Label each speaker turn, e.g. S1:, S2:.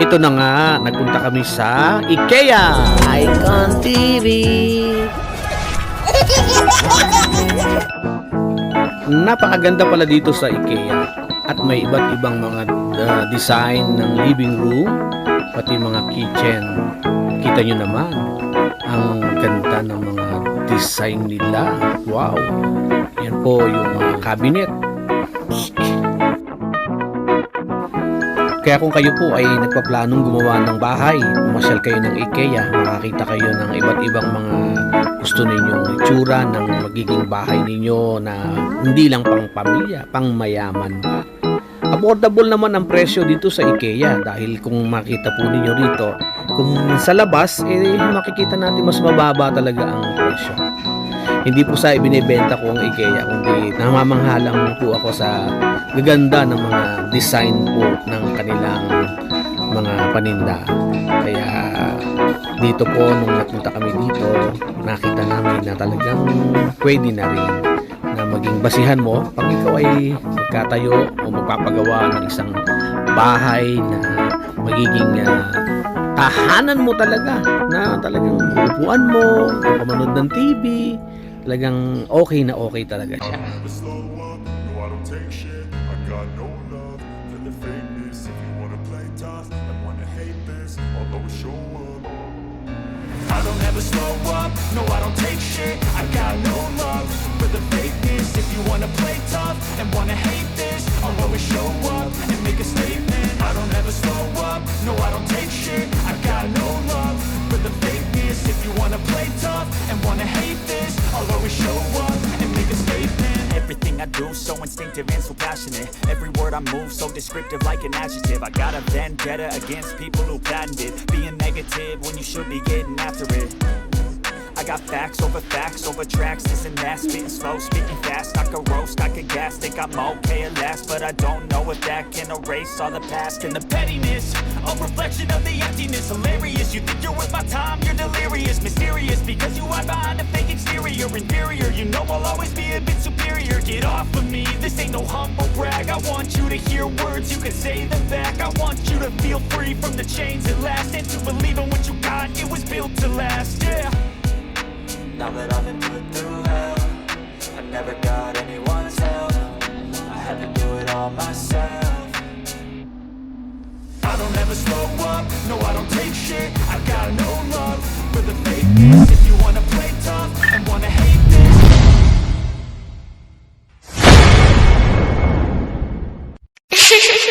S1: Ito na nga, nagpunta kami sa IKEA. Icon TV. Napakaganda pala dito sa IKEA. At may iba't ibang mga design ng living room, pati mga kitchen. Kita nyo naman, ang ganda ng mga design nila. Wow! Yan po yung mga cabinet. Kaya kung kayo po ay nagpaplanong gumawa ng bahay, pumasyal kayo ng IKEA, makakita kayo ng iba't ibang mga gusto ninyong itsura ng magiging bahay ninyo na hindi lang pang pamilya, pang mayaman pa. Affordable naman ang presyo dito sa IKEA dahil kung makita po ninyo rito, kung sa labas, makikita natin mas mababa talaga ang presyo. Hindi po sa ibinebenta ko ang IKEA, kundi namamanghalang po ako sa gaganda ng mga design po ng kanilang mga paninda. Kaya dito po, nung napunta kami dito, nakita namin na talagang pwede na rin na maging basihan mo pag ikaw ay magkatayo o magpapagawa ng isang bahay na magiging tahanan mo talaga, na talagang upuan mo, pamanood ng TV, talagang okay na okay talaga siya.
S2: I don't ever slow up, no I don't take shit. I got no love for the fakeness. If you wanna play tough and wanna hate this, I'll always show up and make a statement. I don't ever slow up, no I don't take shit. I got no love for the fakeness. If you wanna play tough and wanna hate this, I'll always show up and make a statement. Everything I do so instinctive and so passionate. Every word I move so descriptive like an adjective. I got a vendetta against people who patented being negative when you should be getting after it. I got facts over tracks, this and that, spitting slow, speaking fast. I could roast, I could gas, think I'm okay at last, but I don't know if that can erase all the past and the pettiness. A reflection of the emptiness, hilarious. You think you're worth my time, you're delirious, mysterious, because you hide behind a fake exterior, inferior. You know I'll always be a bit superior. Get off of me, this ain't no humble brag. I want you to hear words, you can say them back. I want you to feel free from the chains at last, and to believe in what you got, it was built to last, yeah. Now that I've been put through hell, I never got anyone's help. I had to do it all myself.